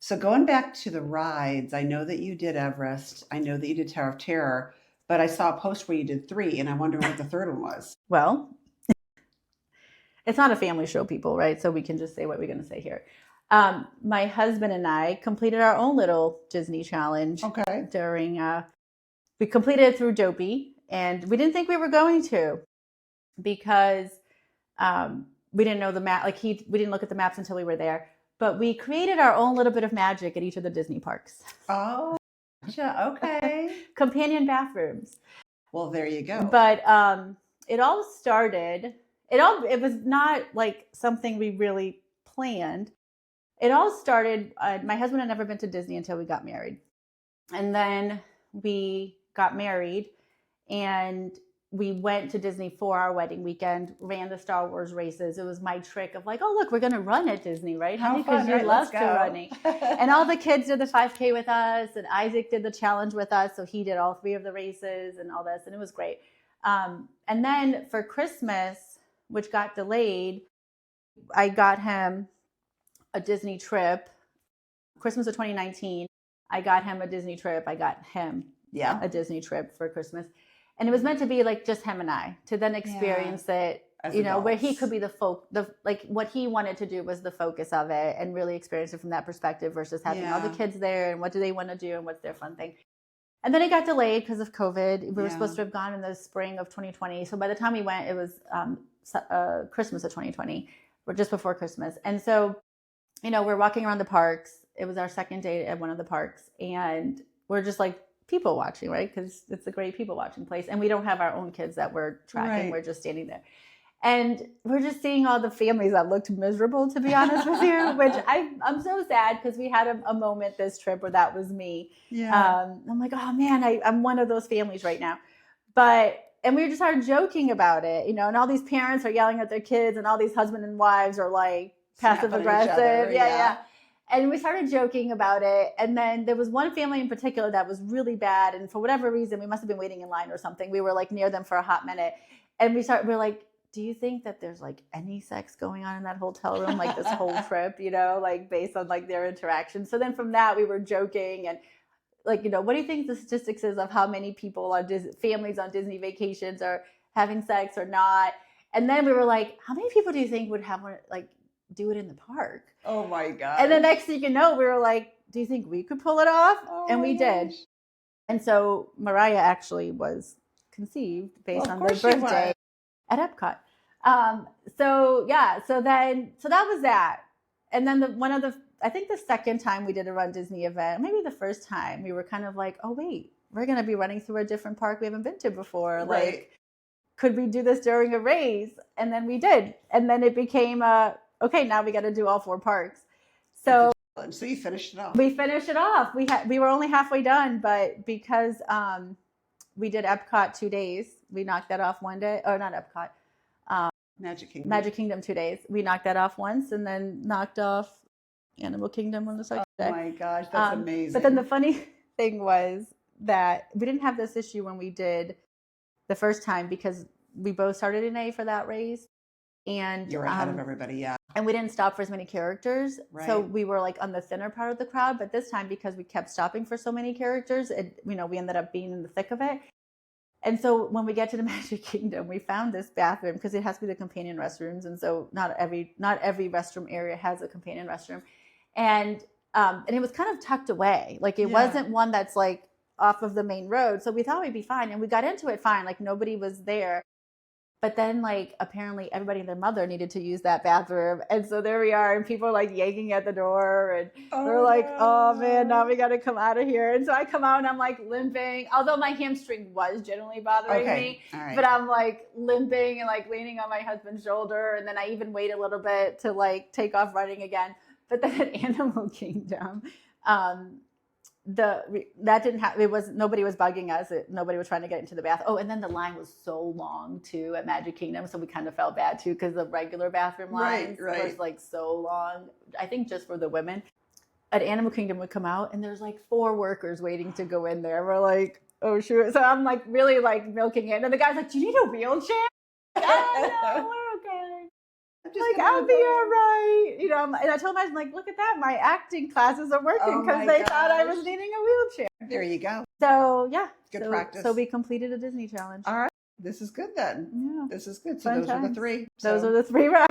So going back to the rides, I know that you did Everest. I know that you did Tower of Terror, but I saw a post where you did three, and I'm wondering what the third one was. Well, it's not a family show, people, right? So we can just say what we're going to say here. My husband and I completed our own little Disney challenge. Okay. We completed it through Dopey, and we didn't think we were going to because we didn't know the map. We didn't look at the maps until we were there. But we created our own little bit of magic at each of the Disney parks. Oh, okay. Companion bathrooms. Well, there you go. But it all started. It was not like something we really planned. It all started. My husband had never been to Disney until we got married, and then we got married, and we went to Disney for our wedding weekend, ran the Star Wars races. It was my trick of like, oh, look, we're going to run at Disney, right? How fun, because you love to running. And all the kids did the 5K with us, and Isaac did the challenge with us. So he did all three of the races and all this, and it was great. And then for Christmas, which got delayed, I got him a Disney trip. Christmas of 2019, I got him a Disney trip. I got him a Disney trip for Christmas. And it was meant to be like just him and I to then experience it, where he could be like what he wanted to do was the focus of it and really experience it from that perspective versus having all the kids there and what do they want to do and what's their fun thing. And then it got delayed because of COVID. We were supposed to have gone in the spring of 2020. So by the time we went, it was Christmas of 2020, or just before Christmas. And so, we're walking around the parks. It was our second day at one of the parks. And we're just like, people watching, right? Because it's a great people watching place. And we don't have our own kids that we're tracking. Right. We're just standing there. And we're just seeing all the families that looked miserable, to be honest with you, which I'm so sad because we had a moment this trip where that was me. Yeah. I'm like, oh man, I'm one of those families right now. And we just started joking about it, and all these parents are yelling at their kids and all these husband and wives are like passive aggressive. Yeah. And we started joking about it. And then there was one family in particular that was really bad. And for whatever reason, we must have been waiting in line or something. We were like near them for a hot minute. And we're like, do you think that there's like any sex going on in that hotel room? Like this whole trip, like based on like their interaction. So then from that, we were joking and like, what do you think the statistics is of how many people on families on Disney vacations are having sex or not? And then we were like, how many people do you think would have like do it in the park? Oh my God. And the next thing you know, we were like, do you think we could pull it off? And we did. And so Mariah actually was conceived based on their birthday at EPCOT. So that was that. And then I think the second time we did a runDisney event, maybe the first time, we were kind of like, oh wait, we're going to be running through a different park we haven't been to before. Right. Like, could we do this during a race? And then we did. And then it became okay, now we got to do all 4 parks. So you finished it off. We finished it off. We were only halfway done, but because we did EPCOT 2 days, we knocked that off one day. Or not EPCOT. Magic Kingdom 2 days. We knocked that off once and then knocked off Animal Kingdom on the second day. Oh my gosh, that's amazing. But then the funny thing was that we didn't have this issue when we did the first time because we both started in A for that race. And you're ahead of everybody, yeah. And we didn't stop for as many characters. Right. So we were like on the thinner part of the crowd. But this time, because we kept stopping for so many characters, we ended up being in the thick of it. And so when we get to the Magic Kingdom, we found this bathroom because it has to be the companion restrooms. And so not every restroom area has a companion restroom. And it was kind of tucked away. Like it wasn't one that's like off of the main road. So we thought we'd be fine. And we got into it fine. Like nobody was there. But then, like, apparently everybody and their mother needed to use that bathroom. And so there we are. And people are, like, yanking at the door. And we're like, oh, man, now we got to come out of here. And so I come out and I'm, like, limping. Although my hamstring was generally bothering me. Right. But I'm, like, limping and, like, leaning on my husband's shoulder. And then I even wait a little bit to, like, take off running again. But then at Animal Kingdom, that didn't happen. Nobody was bugging us. Nobody was trying to get into the bath. Oh, and then the line was so long too at Magic Kingdom, so we kind of felt bad too because the regular bathroom lines was like so long. I think just for the women. At Animal Kingdom would come out and there's like 4 workers waiting to go in there. We're like, oh shoot! So I'm like really like milking it, and the guy's like, "Do you need a wheelchair?" Oh no, we're okay. Like, I'll be all right. You know, and I told my husband, like, look at that. My acting classes are working because they thought I was needing a wheelchair. There you go. So, yeah. Good practice. So we completed a Disney challenge. All right. This is good then. Yeah. This is good. So Fun those are the times. three. Those So are the 3 rides.